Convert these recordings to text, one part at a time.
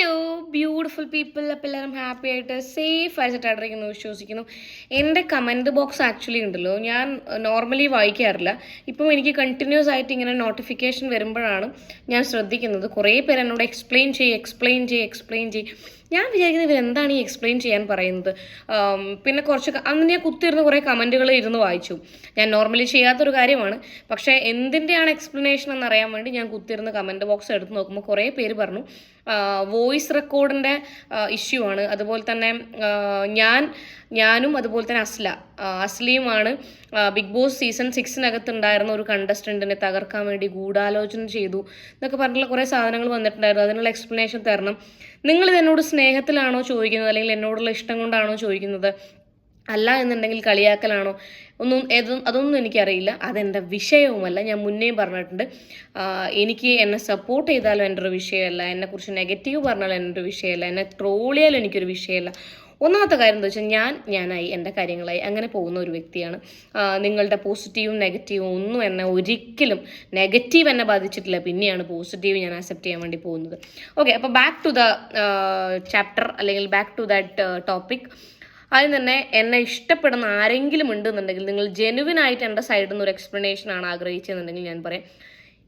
Hello beautiful people, അപ്പോൾ എല്ലാവരും happy ആയിട്ട് സേഫ് ആയിട്ടായിട്ടിരിക്കുന്നു വിശ്വസിക്കുന്നു. എൻ്റെ കമൻറ്റ് ബോക്സ് ആക്ച്വലി ഉണ്ടല്ലോ, ഞാൻ നോർമലി വായിക്കാറില്ല. ഇപ്പം എനിക്ക് കണ്ടിന്യൂസ് ആയിട്ട് ഇങ്ങനെ നോട്ടിഫിക്കേഷൻ വരുമ്പോഴാണ് ഞാൻ ശ്രദ്ധിക്കുന്നത്. കുറേ പേര് എന്നോട് എക്സ്പ്ലെയിൻ ചെയ്യും. ഞാൻ വിചാരിക്കുന്നത് ഇവരെന്താണ് ഈ എക്സ്പ്ലെയിൻ ചെയ്യാൻ പറയുന്നത്. പിന്നെ കുറച്ച് അന്ന് ഞാൻ കുത്തിയിരുന്ന് കുറേ കമൻറ്റുകൾ ഇരുന്ന് വായിച്ചു. ഞാൻ നോർമലി ചെയ്യാത്തൊരു കാര്യമാണ്, പക്ഷേ എന്തിൻ്റെയാണ് എക്സ്പ്ലനേഷൻ എന്നറിയാൻ വേണ്ടി ഞാൻ കുത്തിയിരുന്ന് കമൻറ്റ് ബോക്സ് എടുത്ത് നോക്കുമ്പോൾ കുറേ പേര് പറഞ്ഞു വോയിസ് റെക്കോർഡിൻ്റെ ഇഷ്യൂ ആണ്. അതുപോലെ തന്നെ ഞാനും അതുപോലെ തന്നെ അസ്ലിയുമാണ് ബിഗ് ബോസ് സീസൺ 6 ഉണ്ടായിരുന്ന ഒരു കണ്ടസ്റ്റൻറ്റിനെ തകർക്കാൻ വേണ്ടി ഗൂഢാലോചന ചെയ്തു എന്നൊക്കെ പറഞ്ഞിട്ടുള്ള കുറേ സാധനങ്ങൾ വന്നിട്ടുണ്ടായിരുന്നു. അതിനുള്ള എക്സ്പ്ലനേഷൻ തരണം. നിങ്ങളിത് എന്നോട് സ്നേഹത്തിലാണോ ചോദിക്കുന്നത്, അല്ലെങ്കിൽ എന്നോടുള്ള ഇഷ്ടം കൊണ്ടാണോ ചോദിക്കുന്നത്, അല്ല എന്നുണ്ടെങ്കിൽ കളിയാക്കലാണോ, അതൊന്നും എനിക്കറിയില്ല. അതെൻ്റെ വിഷയവുമല്ല. ഞാൻ മുന്നേ പറഞ്ഞിട്ടുണ്ട്, എനിക്ക് എന്നെ സപ്പോർട്ട് ചെയ്താലും എൻ്റെ ഒരു വിഷയമല്ല, എന്നെക്കുറിച്ച് നെഗറ്റീവ് പറഞ്ഞാലും എൻ്റെ ഒരു വിഷയമല്ല, എന്നെ ട്രോളിയാലും എനിക്കൊരു വിഷയമല്ല. ഒന്നാമത്തെ കാര്യം എന്താ വെച്ചാൽ ഞാനായി എൻ്റെ കാര്യങ്ങളായി അങ്ങനെ പോകുന്ന ഒരു വ്യക്തിയാണ്. നിങ്ങളുടെ പോസിറ്റീവും നെഗറ്റീവും ഒന്നും എന്നെ ഒരിക്കലും, നെഗറ്റീവ് എന്നെ ബാധിച്ചിട്ടില്ല, പിന്നെയാണ് പോസിറ്റീവ് ഞാൻ അക്സെപ്റ്റ് ചെയ്യാൻ വേണ്ടി പോകുന്നത്. ഓക്കെ, അപ്പോൾ ബാക്ക് ടു ദ ചാപ്റ്റർ, അല്ലെങ്കിൽ ബാക്ക് ടു ദാറ്റ് ടോപ്പിക്. അതിന് തന്നെ എന്നെ ഇഷ്ടപ്പെടുന്ന ആരെങ്കിലും ഉണ്ടെന്നുണ്ടെങ്കിൽ, നിങ്ങൾ ജെനുവിനായിട്ട് എൻ്റെ സൈഡിൽ നിന്ന് ഒരു എക്സ്പ്ലനേഷനാണ് ആഗ്രഹിച്ചതെന്നുണ്ടെങ്കിൽ ഞാൻ പറയാം,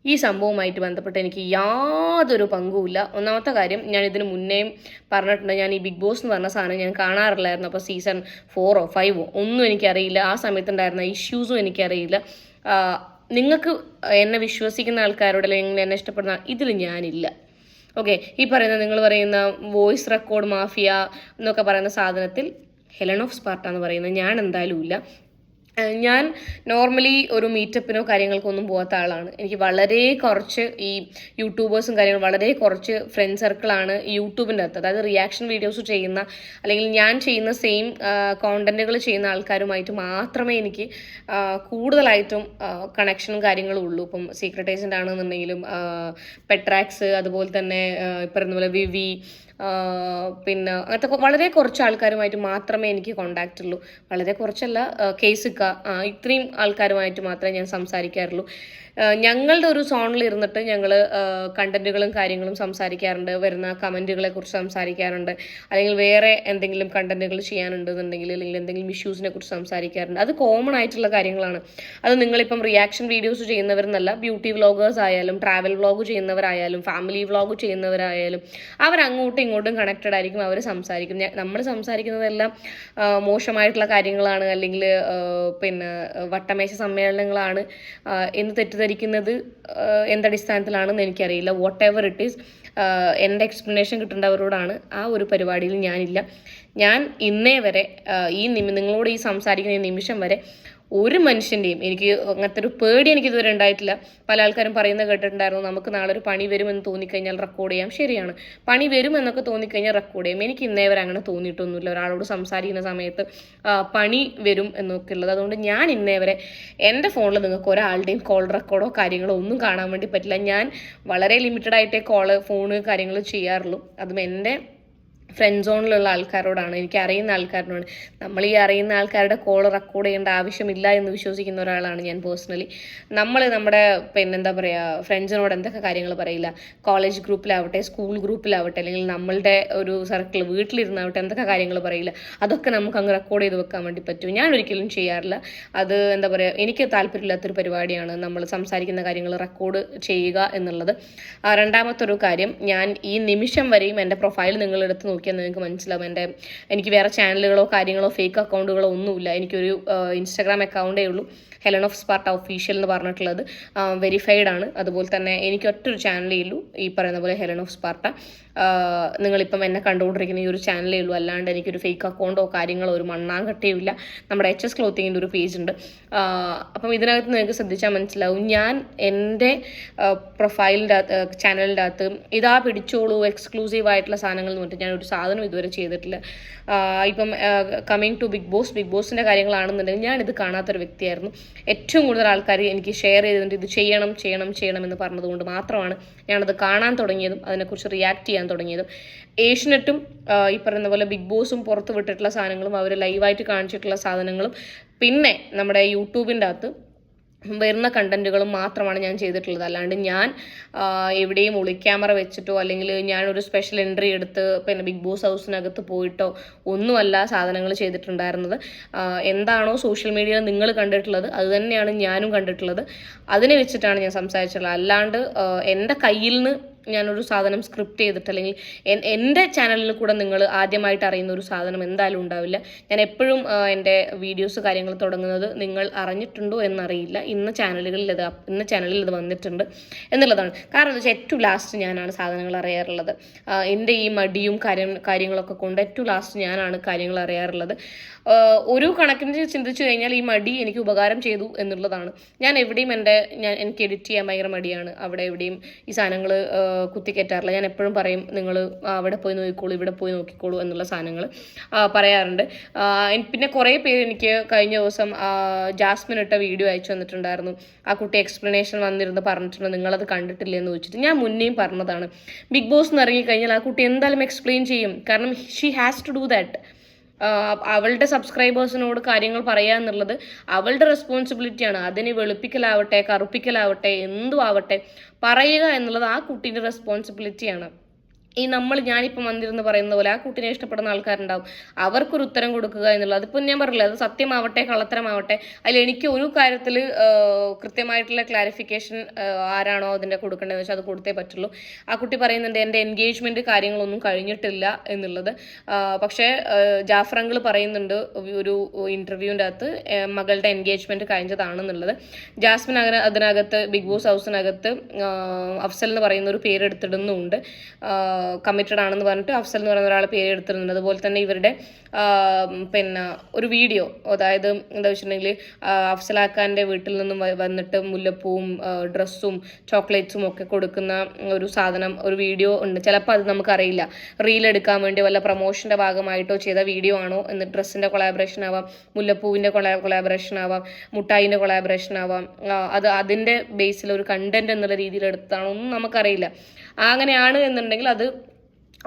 ഈ സംഭവവുമായിട്ട് ബന്ധപ്പെട്ട് എനിക്ക് യാതൊരു പങ്കുമില്ല. ഒന്നാമത്തെ കാര്യം, ഞാൻ ഇതിന് മുന്നേയും പറഞ്ഞിട്ടുണ്ട്, ഞാൻ ഈ ബിഗ് ബോസ് എന്ന് പറഞ്ഞ സാധനം ഞാൻ കാണാറില്ലായിരുന്നു. അപ്പോൾ സീസൺ 4 or 5 ഒന്നും എനിക്കറിയില്ല. ആ സമയത്തുണ്ടായിരുന്ന ഇഷ്യൂസും എനിക്കറിയില്ല. നിങ്ങൾക്ക് എന്നെ വിശ്വസിക്കുന്ന ആൾക്കാരോട്, അല്ലെങ്കിൽ എന്നെ ഇഷ്ടപ്പെടുന്ന ഇതിൽ ഞാനില്ല. ഓക്കെ, ഈ പറയുന്ന നിങ്ങൾ പറയുന്ന വോയിസ് റെക്കോർഡ് മാഫിയ എന്നൊക്കെ പറയുന്ന സാധനത്തിൽ ഹെലൻ ഓഫ് സ്പാർട്ട എന്ന് പറയുന്നത് ഞാൻ എന്തായാലും ഇല്ല. ഞാൻ നോർമലി ഒരു മീറ്റപ്പിനോ കാര്യങ്ങൾക്കോ ഒന്നും പോകാത്ത ആളാണ്. എനിക്ക് വളരെ കുറച്ച് ഈ യൂട്യൂബേഴ്സും കാര്യങ്ങളും വളരെ കുറച്ച് ഫ്രണ്ട് സർക്കിളാണ് യൂട്യൂബിൻ്റെ അകത്ത്. അതായത് റിയാക്ഷൻ വീഡിയോസ് ചെയ്യുന്ന, അല്ലെങ്കിൽ ഞാൻ ചെയ്യുന്ന സെയിം കോണ്ടന്റുകൾ ചെയ്യുന്ന ആൾക്കാരുമായിട്ട് മാത്രമേ എനിക്ക് കൂടുതലായിട്ടും കണക്ഷനും കാര്യങ്ങളും ഉള്ളൂ. ഇപ്പം സീക്രട്ട് ഏജൻ്റ് ആണെന്നുണ്ടെങ്കിലും പെട്രാക്സ്, അതുപോലെ തന്നെ പറയുന്ന പോലെ വിവി, പിന്നെ അങ്ങനത്തെ വളരെ കുറച്ച് ആൾക്കാരുമായിട്ട് മാത്രമേ എനിക്ക് കോണ്ടാക്റ്റ് ഉള്ളൂ. വളരെ കുറച്ചല്ല, കേസിക്ക, ഇത്രയും ആൾക്കാരുമായിട്ട് മാത്രമേ ഞാൻ സംസാരിക്കാറുള്ളൂ. ഞങ്ങളുടെ ഒരു സോണിൽ ഇരുന്നിട്ട് ഞങ്ങൾ കണ്ടന്റുകളും കാര്യങ്ങളും സംസാരിക്കാറുണ്ട്, വരുന്ന കമൻറ്റുകളെ കുറിച്ച് സംസാരിക്കാറുണ്ട്, അല്ലെങ്കിൽ വേറെ എന്തെങ്കിലും കണ്ടന്റുകൾ ചെയ്യാനുണ്ടെന്നുണ്ടെങ്കിൽ, അല്ലെങ്കിൽ എന്തെങ്കിലും ഇഷ്യൂസിനെ കുറിച്ച് സംസാരിക്കാറുണ്ട്. അത് കോമൺ ആയിട്ടുള്ള കാര്യങ്ങളാണ്. അത് നിങ്ങളിപ്പം റിയാക്ഷൻ വീഡിയോസ് ചെയ്യുന്നവരെന്നല്ല, ബ്യൂട്ടി വ്ളോഗേഴ്സ് ആയാലും, ട്രാവൽ വ്ളോഗ് ചെയ്യുന്നവരായാലും, ഫാമിലി വ്ളോഗ് ചെയ്യുന്നവരായാലും, അവരങ്ങോട്ടും ഇങ്ങോട്ടും കണക്റ്റഡ് ആയിരിക്കും, അവർ സംസാരിക്കും. നമ്മൾ സംസാരിക്കുന്നതെല്ലാം മോശമായിട്ടുള്ള കാര്യങ്ങളാണ്, അല്ലെങ്കിൽ പിന്നെ വട്ടമേശ സമ്മേളനങ്ങളാണ് എന്ന് തെറ്റിദ്ധരിക്കുന്നത് എന്തടിസ്ഥാനത്തിലാണെന്ന് എനിക്കറിയില്ല. വാട്ട് എവർ ഇറ്റ് ഈസ്, എൻ്റെ എക്സ്പ്ലനേഷൻ കിട്ടേണ്ടവരോടാണ്. ആ ഒരു പരിപാടിയിൽ ഞാനില്ല. ഞാൻ ഇന്നേ വരെ നിങ്ങളോട് ഈ സംസാരിക്കുന്ന ഈ നിമിഷം വരെ ഒരു മനുഷ്യൻ്റെയും, എനിക്ക് അങ്ങനത്തെ ഒരു പേടി എനിക്കിതുവരെ ഉണ്ടായിട്ടില്ല. പല ആൾക്കാരും പറയുന്നത് കേട്ടിട്ടുണ്ടായിരുന്നു, നമുക്ക് നാളെ ഒരു പണി വരുമെന്ന് തോന്നിക്കഴിഞ്ഞാൽ റെക്കോർഡ് ചെയ്യാം. ശരിയാണ്, പണി വരുമെന്നൊക്കെ തോന്നിക്കഴിഞ്ഞാൽ റെക്കോർഡ് ചെയ്യാം. എനിക്ക് ഇന്നേ വരെ അങ്ങനെ തോന്നിയിട്ടൊന്നുമില്ല ഒരാളോട് സംസാരിക്കുന്ന സമയത്ത് പണി വരും എന്നൊക്കെ ഉള്ളത്. അതുകൊണ്ട് ഞാൻ ഇന്നേ വരെ എൻ്റെ ഫോണിൽ നിങ്ങൾക്ക് ഒരാളുടെയും കോൾ റെക്കോർഡോ കാര്യങ്ങളോ ഒന്നും കാണാൻ വേണ്ടി പറ്റില്ല. ഞാൻ വളരെ ലിമിറ്റഡ് ആയിട്ടേ ഫോണ് കാര്യങ്ങൾ ചെയ്യാറുള്ളൂ. അതും എൻ്റെ ഫ്രണ്ട് സോണിലുള്ള ആൾക്കാരോടാണ്, എനിക്ക് അറിയുന്ന ആൾക്കാരോടാണ്. നമ്മൾ ഈ അറിയുന്ന ആൾക്കാരുടെ കോൾ റെക്കോർഡ് ചെയ്യേണ്ട ആവശ്യമില്ല എന്ന് വിശ്വസിക്കുന്ന ഒരാളാണ് ഞാൻ പേഴ്സണലി. നമ്മുടെ പിന്നെന്താ പറയുക, ഫ്രണ്ട്സിനോട് എന്തൊക്കെ കാര്യങ്ങൾ പറയില്ല, കോളേജ് ഗ്രൂപ്പിലാവട്ടെ, സ്കൂൾ ഗ്രൂപ്പിലാവട്ടെ, അല്ലെങ്കിൽ നമ്മളുടെ ഒരു സർക്കിൾ വീട്ടിലിരുന്നാവട്ടെ, എന്തൊക്കെ കാര്യങ്ങൾ പറയില്ല, അതൊക്കെ നമുക്ക് അങ്ങ് റെക്കോർഡ് ചെയ്ത് വെക്കാൻ വേണ്ടി പറ്റും. ഞാൻ ഒരിക്കലും ചെയ്യാറില്ല. അത് എന്താ പറയുക, എനിക്ക് താല്പര്യമില്ലാത്തൊരു പരിപാടിയാണ് നമ്മൾ സംസാരിക്കുന്ന കാര്യങ്ങൾ റെക്കോർഡ് ചെയ്യുക എന്നുള്ളത്. രണ്ടാമത്തെ ഒരു കാര്യം, ഞാൻ ഈ നിമിഷം വരെയും എൻ്റെ പ്രൊഫൈൽ നിങ്ങളെടുത്ത് നോക്കിയാൽ നിങ്ങൾക്ക് മനസ്സിലാവും, എനിക്ക് വേറെ ചാനലുകളോ കാര്യങ്ങളോ ഫേക്ക് അക്കൗണ്ടുകളോ ഒന്നുമില്ല. എനിക്കൊരു ഇൻസ്റ്റാഗ്രാം അക്കൗണ്ടേ ഉള്ളൂ, ഹെലൻ ഓഫ് സ്പാർട്ട ഒഫീഷ്യൽ എന്ന് പറഞ്ഞിട്ടുള്ളത്, വെരിഫൈഡ് ആണ്. അതുപോലെ തന്നെ എനിക്ക് ഒറ്റൊരു ചാനലേ ഉള്ളൂ, ഈ പറയുന്ന പോലെ ഹെലൻ ഓഫ് സ്പാർട്ട. നിങ്ങളിപ്പം എന്നെ കണ്ടുകൊണ്ടിരിക്കുന്ന ഈ ഒരു ചാനലേ ഉള്ളൂ. അല്ലാണ്ട് എനിക്കൊരു ഫേക്ക് അക്കൗണ്ടോ കാര്യങ്ങളോ ഒരു മണ്ണാങ്കട്ടയോ ഇല്ല. നമ്മുടെ HS ക്ലോത്തിങ്ങിൻ്റെ ഒരു പേജ് ഉണ്ട്. അപ്പം ഇതിനകത്ത് നിങ്ങൾക്ക് ശ്രദ്ധിച്ചാൽ മനസ്സിലാവും, ഞാൻ എൻ്റെ പ്രൊഫൈലിൻ്റെ അകത്ത്, ചാനലിൻ്റെ അകത്ത് ഇതാ പിടിച്ചോളൂ എക്സ്ക്ലൂസീവ് ആയിട്ടുള്ള സാധനങ്ങൾ എന്ന് പറഞ്ഞിട്ട് ഞാൻ ഒരു സാധനം ഇതുവരെ ചെയ്തിട്ടില്ല. ഇപ്പം കമ്മിങ് ടു ബിഗ് ബോസിൻ്റെ കാര്യങ്ങളാണെന്നുണ്ടെങ്കിൽ ഞാനിത് കാണാത്തൊരു വ്യക്തിയായിരുന്നു. ഏറ്റവും കൂടുതൽ ആൾക്കാർ എനിക്ക് ഷെയർ ചെയ്തിട്ട് ഇത് ചെയ്യണം എന്ന് പറഞ്ഞതുകൊണ്ട് മാത്രമാണ് ഞാനത് കാണാൻ തുടങ്ങിയതും അതിനെക്കുറിച്ച് റിയാക്ട് ചെയ്യാൻ തുടങ്ങിയതും. ഏഷ്യനെറ്റും ഈ പറയുന്ന പോലെ ബിഗ് ബോസും പുറത്ത് വിട്ടിട്ടുള്ള സാധനങ്ങളും അവർ ലൈവായിട്ട് കാണിച്ചിട്ടുള്ള സാധനങ്ങളും, പിന്നെ നമ്മുടെ യൂട്യൂബിൻ്റെ അകത്ത് വരുന്ന കണ്ടന്റുകളും മാത്രമാണ് ഞാൻ ചെയ്തിട്ടുള്ളത്. അല്ലാണ്ട് ഞാൻ എവിടെയും ഒളിക്യാമറ വെച്ചിട്ടോ അല്ലെങ്കിൽ ഞാനൊരു സ്പെഷ്യൽ എൻട്രി എടുത്ത് പിന്നെ ബിഗ് ബോസ് ഹൗസിനകത്ത് പോയിട്ടോ ഒന്നുമല്ല സാധനങ്ങൾ ചെയ്തിട്ടുണ്ടായിരുന്നത്. എന്താണോ സോഷ്യൽ മീഡിയയിൽ നിങ്ങൾ കണ്ടിട്ടുള്ളത് അത് തന്നെയാണ് ഞാനും കണ്ടിട്ടുള്ളത്. അതിനെ വെച്ചിട്ടാണ് ഞാൻ സംസാരിച്ചിട്ടുള്ളത്. അല്ലാണ്ട് എൻ്റെ കയ്യിൽ നിന്ന് ഞാനൊരു സാധനം സ്ക്രിപ്റ്റ് ചെയ്തിട്ട് അല്ലെങ്കിൽ എൻ്റെ ചാനലിൽ കൂടെ നിങ്ങൾ ആദ്യമായിട്ട് അറിയുന്ന ഒരു സാധനം എന്തായാലും ഉണ്ടാവില്ല. ഞാൻ എപ്പോഴും എൻ്റെ വീഡിയോസ് കാര്യങ്ങൾ തുടങ്ങുന്നത് നിങ്ങൾ അറിഞ്ഞിട്ടുണ്ടോ എന്നറിയില്ല, ഇന്ന ചാനലിൽ ഇത് വന്നിട്ടുണ്ട് എന്നുള്ളതാണ്. കാരണം എന്താ വെച്ചാൽ ഏറ്റവും ലാസ്റ്റ് ഞാനാണ് സാധനങ്ങൾ അറിയാറുള്ളത്. എൻ്റെ ഈ മടിയും കാര്യങ്ങളൊക്കെ കൊണ്ട് ഏറ്റവും ലാസ്റ്റ് ഞാനാണ് കാര്യങ്ങൾ അറിയാറുള്ളത്. ഒരു കണക്കിന് ചിന്തിച്ചു കഴിഞ്ഞാൽ ഈ മടി എനിക്ക് ഉപകാരം ചെയ്തു എന്നുള്ളതാണ്. ഞാൻ എവിടെയും എനിക്ക് എഡിറ്റ് ചെയ്യാൻ ഭയങ്കര മടിയാണ്. അവിടെ എവിടെയും ഈ സാധനങ്ങൾ കുത്തിക്കയറ്റാറില്ല. ഞാൻ എപ്പോഴും പറയും നിങ്ങൾ അവിടെ പോയി നോക്കിക്കോളൂ, ഇവിടെ പോയി നോക്കിക്കോളൂ എന്നുള്ള സാധനങ്ങൾ പറയാറുണ്ട്. പിന്നെ കുറേ പേര് എനിക്ക് കഴിഞ്ഞ ദിവസം ജാസ്മിൻ ഇട്ട വീഡിയോ അയച്ചു തന്നിട്ടുണ്ടായിരുന്നു. ആ കുട്ടി എക്സ്പ്ലനേഷൻ വന്നിരുന്ന് പറഞ്ഞിട്ടുണ്ട് നിങ്ങളത് കണ്ടിട്ടില്ല എന്ന് ചോദിച്ചിട്ട്. ഞാൻ മുന്നേയും പറഞ്ഞതാണ്, ബിഗ് ബോസ് എന്ന് ഇറങ്ങിക്കഴിഞ്ഞാൽ ആ കുട്ടി എന്തായാലും എക്സ്പ്ലെയിൻ ചെയ്യും. കാരണം she has to do that. അവളുടെ സബ്സ്ക്രൈബേഴ്സിനോട് കാര്യങ്ങൾ പറയുക എന്നുള്ളത് അവളുടെ റെസ്പോൺസിബിലിറ്റിയാണ്. അതിന് വെളുപ്പിക്കലാവട്ടെ കറുപ്പിക്കലാവട്ടെ എന്തും ആവട്ടെ പറയുക എന്നുള്ളത് ആ കുട്ടീൻ്റെ റെസ്പോൺസിബിലിറ്റിയാണ്. ഞാനിപ്പം വന്നിരുന്ന് പറയുന്ന പോലെ ആ കുട്ടീനെ ഇഷ്ടപ്പെടുന്ന ആൾക്കാരുണ്ടാവും, അവർക്കൊരു ഉത്തരം കൊടുക്കുക എന്നുള്ളത്. അതിപ്പോൾ ഞാൻ പറഞ്ഞില്ല, അത് സത്യമാവട്ടെ കള്ളത്തരമാവട്ടെ അതിൽ എനിക്ക് ഒരു കാര്യത്തിൽ കൃത്യമായിട്ടുള്ള ക്ലാരിഫിക്കേഷൻ ആരാണോ അതിൻ്റെ കൊടുക്കേണ്ടതെന്ന് വെച്ചാൽ അത് കൊടുത്തേ പറ്റുള്ളൂ. ആ കുട്ടി പറയുന്നുണ്ട് എൻ്റെ എൻഗേജ്മെൻറ്റ് കാര്യങ്ങളൊന്നും കഴിഞ്ഞിട്ടില്ല എന്നുള്ളത്. പക്ഷേ ജാഫ്രങ്ങൾ പറയുന്നുണ്ട് ഒരു ഇൻ്റർവ്യൂവിൻ്റെ അകത്ത് മകളുടെ എൻഗേജ്മെൻറ്റ് കഴിഞ്ഞതാണെന്നുള്ളത്. ജാസ്മിൻ അതിനകത്ത് ബിഗ് ബോസ് ഹൗസിനകത്ത് അഫ്സൽ എന്ന് പറയുന്ന ഒരു പേരെടുത്തിടുന്നുമുണ്ട്. കമ്മിറ്റഡ് ആണെന്ന് പറഞ്ഞിട്ട് അഫ്സൽ എന്ന് പറയുന്ന ഒരാളെ പേര് എടുത്തിരുന്നുണ്ട്. അതുപോലെ തന്നെ ഇവരുടെ പിന്നെ ഒരു വീഡിയോ, അതായത് എന്താ വെച്ചിട്ടുണ്ടെങ്കിൽ അഫ്സലാക്കാൻ്റെ വീട്ടിൽ നിന്നും വന്നിട്ട് മുല്ലപ്പൂവും ഡ്രസ്സും ചോക്ലേറ്റ്സും ഒക്കെ കൊടുക്കുന്ന ഒരു സാധനം, ഒരു വീഡിയോ ഉണ്ട്. ചിലപ്പോൾ അത് നമുക്കറിയില്ല, റീൽ എടുക്കാൻ വേണ്ടി വല്ല പ്രൊമോഷൻ്റെ ഭാഗമായിട്ടോ ചെയ്ത വീഡിയോ ആണോ എന്ന്. ഡ്രസ്സിൻ്റെ കൊളാബറേഷൻ ആവാം, മുല്ലപ്പൂവിൻ്റെ കൊളാബറേഷൻ ആവാം, മുട്ടായിൻ്റെ കൊളാബറേഷൻ ആവാം. അതിൻ്റെ ബേസിൽ ഒരു കണ്ടന്റ് എന്നുള്ള രീതിയിൽ എടുത്താണോ ഒന്നും നമുക്കറിയില്ല. അങ്ങനെയാണ് എന്നുണ്ടെങ്കിൽ അത്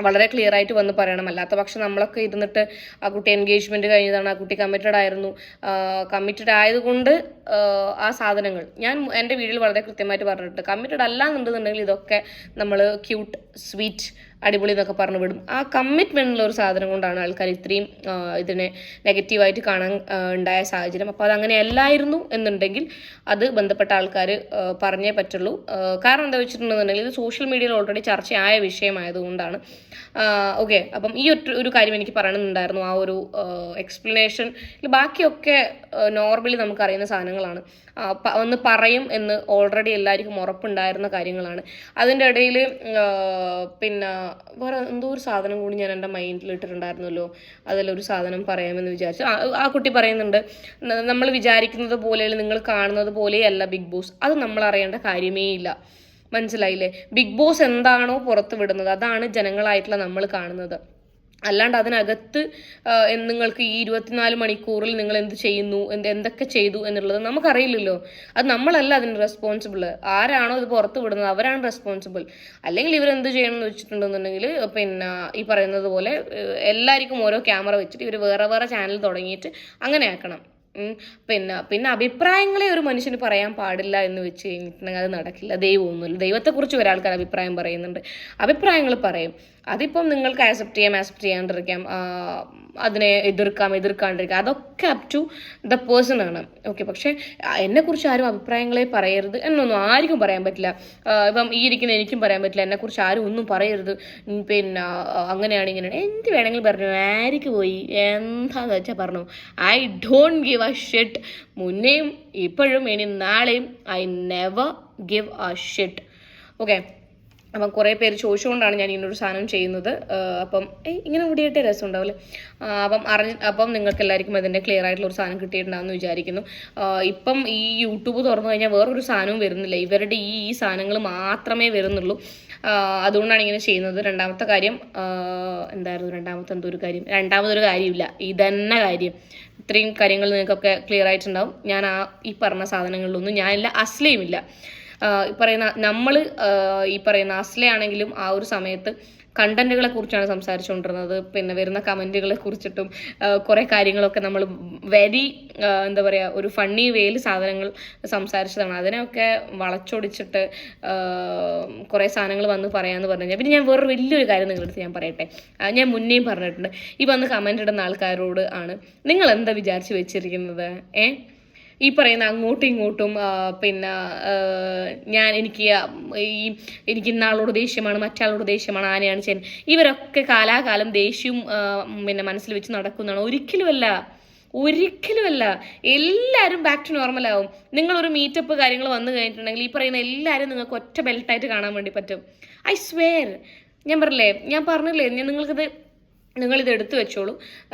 വളരെ ക്ലിയർ ആയിട്ട് വന്ന് പറയണം. അല്ലാത്ത പക്ഷം നമ്മളൊക്കെ ഇരുന്നിട്ട് ആ കുട്ടി എൻഗേജ്മെൻറ്റ് കഴിഞ്ഞതാണ്, ആ കുട്ടി കമ്മിറ്റഡ് ആയിരുന്നു, കമ്മിറ്റഡ് ആയതുകൊണ്ട് ആ സാധനങ്ങൾ ഞാൻ എൻ്റെ വീഡിയോയിൽ വളരെ കൃത്യമായിട്ട് പറഞ്ഞിട്ടുണ്ട്. കമ്മിറ്റഡ് അല്ല എന്നുണ്ടെന്നുണ്ടെങ്കിൽ ഇതൊക്കെ നമ്മൾ ക്യൂട്ട് സ്വീറ്റ് അടിപൊളി എന്നൊക്കെ പറഞ്ഞു വിടും. ആ കമ്മിറ്റ്മെൻറ്റുള്ള ഒരു സാധനം കൊണ്ടാണ് ആൾക്കാർ ഇത്രയും ഇതിനെ നെഗറ്റീവായിട്ട് കാണാൻ ഉണ്ടായ സാഹചര്യം. അപ്പോൾ അതങ്ങനെ അല്ലായിരുന്നു എന്നുണ്ടെങ്കിൽ അത് ബന്ധപ്പെട്ട ആൾക്കാർ പറഞ്ഞേ പറ്റുള്ളൂ. കാരണം എന്താ വെച്ചിട്ടുണ്ടെന്നുണ്ടെങ്കിൽ ഇത് സോഷ്യൽ മീഡിയയിൽ ഓൾറെഡി ചർച്ചയായ വിഷയമായതുകൊണ്ടാണ്. ഓക്കെ, അപ്പം ഈ ഒരു കാര്യം എനിക്ക് പറയണമെന്നുണ്ടായിരുന്നു. ആ ഒരു എക്സ്പ്ലനേഷൻ ബാക്കിയൊക്കെ നോർമലി നമുക്കറിയുന്ന സാധനങ്ങളാണ്. ഒന്ന് പറയും എന്ന് ഓൾറെഡി എല്ലാവർക്കും ഉറപ്പുണ്ടായിരുന്ന കാര്യങ്ങളാണ്. അതിൻ്റെ ഇടയിൽ പിന്നെ വേറെ എന്തോ ഒരു സാധനം കൂടി ഞാൻ എൻ്റെ മൈൻഡിൽ ഇട്ടിട്ടുണ്ടായിരുന്നല്ലോ, അതിലൊരു സാധനം പറയാമെന്ന് വിചാരിച്ചു. ആ കുട്ടി പറയുന്നുണ്ട് നമ്മൾ വിചാരിക്കുന്നത് പോലെ നിങ്ങൾ കാണുന്നത് പോലെയല്ല ബിഗ് ബോസ്, അത് നമ്മൾ അറിയേണ്ട കാര്യമേ ഇല്ല. മനസ്സിലായില്ലേ? ബിഗ് ബോസ് എന്താണോ പുറത്ത് വിടുന്നത് അതാണ് ജനങ്ങളായിട്ടുള്ള നമ്മൾ കാണുന്നത്. അല്ലാണ്ട് അതിനകത്ത് നിങ്ങൾക്ക് ഈ 24 മണിക്കൂറിൽ നിങ്ങൾ എന്ത് ചെയ്യുന്നു, എന്തൊക്കെ ചെയ്തു എന്നുള്ളത് നമുക്കറിയില്ലല്ലോ. അത് നമ്മളല്ല അതിന് റെസ്പോൺസിബിൾ. ആരാണോ ഇത് പുറത്ത് വിടുന്നത് അവരാണ് റെസ്പോൺസിബിൾ. അല്ലെങ്കിൽ ഇവരെന്ത് ചെയ്യണം എന്ന് വെച്ചിട്ടുണ്ടെന്നുണ്ടെങ്കിൽ പിന്നെ ഈ പറയുന്നത് പോലെ എല്ലാവർക്കും ഓരോ ക്യാമറ വെച്ചിട്ട് ഇവർ വേറെ വേറെ ചാനൽ തുടങ്ങിയിട്ട് അങ്ങനെ ആക്കണം. പിന്നെ അഭിപ്രായങ്ങളെ ഒരു മനുഷ്യന് പറയാൻ പാടില്ല എന്ന് വെച്ച് കഴിഞ്ഞിട്ടുണ്ടെങ്കിൽ അത് നടക്കില്ല. ദൈവമൊന്നുമില്ല. ദൈവത്തെക്കുറിച്ച് ഒരാൾക്കാർ അഭിപ്രായം പറയുന്നുണ്ട്, അഭിപ്രായങ്ങൾ പറയും. അതിപ്പം നിങ്ങൾക്ക് ആക്സെപ്റ്റ് ചെയ്യാണ്ടിരിക്കാം, അതിനെ എതിർക്കാണ്ടിരിക്കാം, അതൊക്കെ അപ് ടു ദ പേഴ്സൺ ആണ്. ഓക്കെ, പക്ഷേ എന്നെക്കുറിച്ച് ആരും അഭിപ്രായങ്ങളെ പറയരുത് എന്നൊന്നും ആർക്കും പറയാൻ പറ്റില്ല. ഇപ്പം ഈ ഇരിക്കുന്ന എനിക്കും പറയാൻ പറ്റില്ല എന്നെക്കുറിച്ച് ആരും ഒന്നും പറയരുത്, പിന്നെ അങ്ങനെയാണ് ഇങ്ങനെയാണ് എന്ത് വേണമെങ്കിലും പറഞ്ഞു. ആർക്ക് പോയി എന്താന്ന് വെച്ചാൽ പറഞ്ഞു. I don't give a shit. മുന്നേയും ഇപ്പോഴും ഇനി നാളെയും I never give a shit. Okay, അപ്പം കുറേ പേര് ചോദിച്ചുകൊണ്ടാണ് ഞാൻ ഇങ്ങനൊരു സാധനം ചെയ്യുന്നത്. അപ്പം ഇങ്ങനെ കൂടിയായിട്ടേ രസം ഉണ്ടാവില്ലേ. അപ്പം നിങ്ങൾക്ക് എല്ലാവർക്കും അതിൻ്റെ ക്ലിയർ ആയിട്ടുള്ള ഒരു സാധനം കിട്ടിയിട്ടുണ്ടാകുമെന്ന് വിചാരിക്കുന്നു. ഇപ്പം ഈ യൂട്യൂബ് തുറന്നു കഴിഞ്ഞാൽ വേറൊരു സാധനവും വരുന്നില്ല, ഇവരുടെ ഈ സാധനങ്ങൾ മാത്രമേ വരുന്നുള്ളൂ. അതുകൊണ്ടാണ് ഇങ്ങനെ ചെയ്യുന്നത്. രണ്ടാമത്തെ കാര്യം എന്തായിരുന്നു? രണ്ടാമതൊരു കാര്യമില്ല, ഇതന്നെ കാര്യം. ഇത്രയും കാര്യങ്ങൾ നിങ്ങൾക്കൊക്കെ ക്ലിയർ ആയിട്ടുണ്ടാവും. ഞാൻ ഈ പറഞ്ഞ സാധനങ്ങളിലൊന്നും ഞാനില്ല, അസ്ലയുമില്ല. ഈ പറയുന്ന അസ്ലയാണെങ്കിലും ആ ഒരു സമയത്ത് കണ്ടന്റുകളെ കുറിച്ചാണ് സംസാരിച്ചുകൊണ്ടിരുന്നത്. പിന്നെ വരുന്ന കമൻറ്റുകളെ കുറിച്ചിട്ടും കുറേ കാര്യങ്ങളൊക്കെ നമ്മൾ വെരി എന്താ പറയുക ഒരു ഫണ്ണി വേയിൽ സാധനങ്ങൾ സംസാരിച്ചതാണ്. അതിനെയൊക്കെ വളച്ചൊടിച്ചിട്ട് കുറേ സാധനങ്ങൾ വന്ന് പറയാമെന്ന് പറഞ്ഞു കഴിഞ്ഞാൽ, പിന്നെ ഞാൻ വേറൊരു വലിയൊരു കാര്യം നിങ്ങളുടെ അടുത്ത് ഞാൻ പറയട്ടെ. ഞാൻ മുന്നേയും പറഞ്ഞിട്ടുണ്ട്, ഈ വന്ന് കമൻ്റ് ഇടുന്ന ആൾക്കാരോട് ആണ്, നിങ്ങൾ എന്താ വിചാരിച്ച് വെച്ചിരിക്കുന്നത്? ഈ പറയുന്ന അങ്ങോട്ടും ഇങ്ങോട്ടും പിന്നെ എനിക്ക് ഇന്നാളോട് ദേഷ്യമാണ്, മറ്റാളോട് ദേഷ്യമാണ്, ആനയാണ് ചേൻ, ഇവരൊക്കെ കാലാകാലം ദേഷ്യവും പിന്നെ മനസ്സിൽ വെച്ച് നടക്കുന്നതാണ്. ഒരിക്കലുമല്ല. എല്ലാവരും ബാക്ക് ടു നോർമൽ ആവും. നിങ്ങളൊരു മീറ്റപ്പ് കാര്യങ്ങൾ വന്നു കഴിഞ്ഞിട്ടുണ്ടെങ്കിൽ ഈ പറയുന്ന എല്ലാവരും നിങ്ങൾക്ക് ഒറ്റ ബെൽറ്റായിട്ട് കാണാൻ വേണ്ടി പറ്റും. I swear. ഞാൻ പറഞ്ഞില്ലേ നിങ്ങളിത് എടുത്തു വെച്ചോളൂ.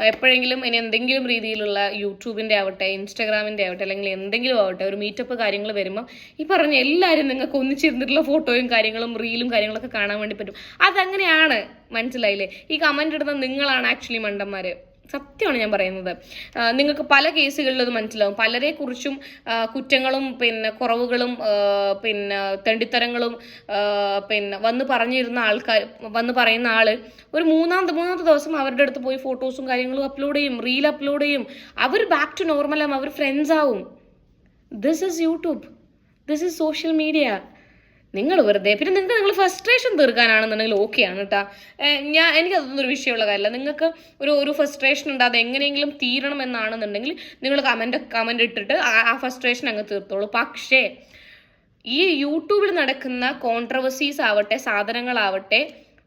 എപ്പോഴെങ്കിലും ഇനി എന്തെങ്കിലും രീതിയിലുള്ള യൂട്യൂബിൻ്റെ ആവട്ടെ, ഇൻസ്റ്റാഗ്രാമിൻ്റെ ആവട്ടെ, അല്ലെങ്കിൽ എന്തെങ്കിലും ആവട്ടെ, ഒരു മീറ്റപ്പ് കാര്യങ്ങൾ വരുമ്പോൾ ഈ പറഞ്ഞ എല്ലാവരും നിങ്ങൾക്ക് ഒന്നിച്ചിരുന്നിട്ടുള്ള ഫോട്ടോയും കാര്യങ്ങളും റീലും കാര്യങ്ങളൊക്കെ കാണാൻ വേണ്ടി പറ്റും. അതങ്ങനെയാണ്, മനസ്സിലായില്ലേ? ഈ കമൻ്റ് ഇടുന്ന നിങ്ങളാണ് ആക്ച്വലി മണ്ടന്മാർ. സത്യമാണ് ഞാൻ പറയുന്നത്. നിങ്ങൾക്ക് പല കേസുകളിലും അത് മനസ്സിലാവും. പലരെക്കുറിച്ചും കുറ്റങ്ങളും പിന്നെ കുറവുകളും പിന്നെ തെണ്ടിത്തരങ്ങളും പിന്നെ വന്ന് പറയുന്ന ആൾ ഒരു മൂന്നാമത്തെ ദിവസം അവരുടെ അടുത്ത് പോയി ഫോട്ടോസും കാര്യങ്ങളും അപ്ലോഡ് ചെയ്യും, റീൽ അപ്ലോഡ് ചെയ്യും. അവർ ബാക്ക് ടു നോർമലാവും, അവർ ഫ്രണ്ട്സ് ആവും. This is YouTube, this is social media. നിങ്ങൾ വെറുതെ പിന്നെ നിങ്ങൾ ഫ്രസ്ട്രേഷൻ തീർക്കാനാണെന്നുണ്ടെങ്കിൽ ഓക്കെയാണ് കേട്ടോ. എനിക്കതൊന്നും ഒരു വിഷയമുള്ള കാര്യമില്ല. നിങ്ങൾക്ക് ഒരു ഫ്രസ്ട്രേഷൻ ഉണ്ട്, അത് എങ്ങനെയെങ്കിലും തീരണം എന്നാണെന്നുണ്ടെങ്കിൽ നിങ്ങൾ കമൻ്റ് ഇട്ടിട്ട് ആ ഫ്രസ്ട്രേഷൻ അങ്ങ് തീർത്തോളൂ. പക്ഷേ ഈ യൂട്യൂബിൽ നടക്കുന്ന കോൺട്രവേഴ്സീസ് ആവട്ടെ, സാധനങ്ങളാവട്ടെ,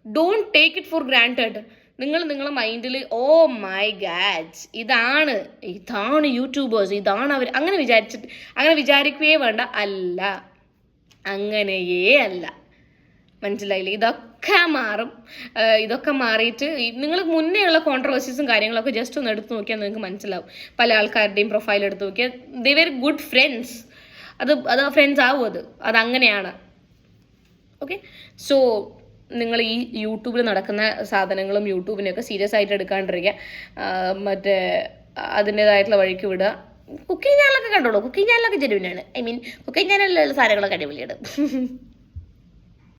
don't take it for granted. നിങ്ങളെ മൈൻഡിൽ ഓ മൈ ഗാഡ് ഇതാണ് യൂട്യൂബേഴ്സ്, ഇതാണ് അവർ, അങ്ങനെ വിചാരിക്കുകയേ വേണ്ട. അങ്ങനെയേ അല്ല. മനസ്സിലായില്ലേ? ഇതൊക്കെ മാറിയിട്ട് നിങ്ങൾ മുന്നേ ഉള്ള കോൺട്രവേഴ്സീസും കാര്യങ്ങളൊക്കെ ജസ്റ്റ് ഒന്ന് എടുത്ത് നോക്കിയാൽ നിങ്ങൾക്ക് മനസ്സിലാവും. പല ആൾക്കാരുടെയും പ്രൊഫൈൽ എടുത്ത് നോക്കിയാൽ ദേ വെർ ഗുഡ് ഫ്രണ്ട്സ്. അത് ഫ്രണ്ട്സ് ആവും, അതങ്ങനെയാണ്. ഓക്കെ, സോ നിങ്ങൾ ഈ യൂട്യൂബിൽ നടക്കുന്ന സാധനങ്ങളും യൂട്യൂബിനെയൊക്കെ സീരിയസ് ആയിട്ട് എടുക്കാണ്ടിരിക്കുക. മറ്റേ അതിൻ്റെതായിട്ടുള്ള വഴിക്ക് വിടുക. കുക്കിംഗ് ചാനലൊക്കെ കണ്ടോളൂ, കുക്കിംഗ് ചാനലൊക്കെ ജെനുവിനാണ്. കുക്കിംഗ് ചാനലിലുള്ള സാധനങ്ങളൊക്കെ അടിപൊളിയാണ്.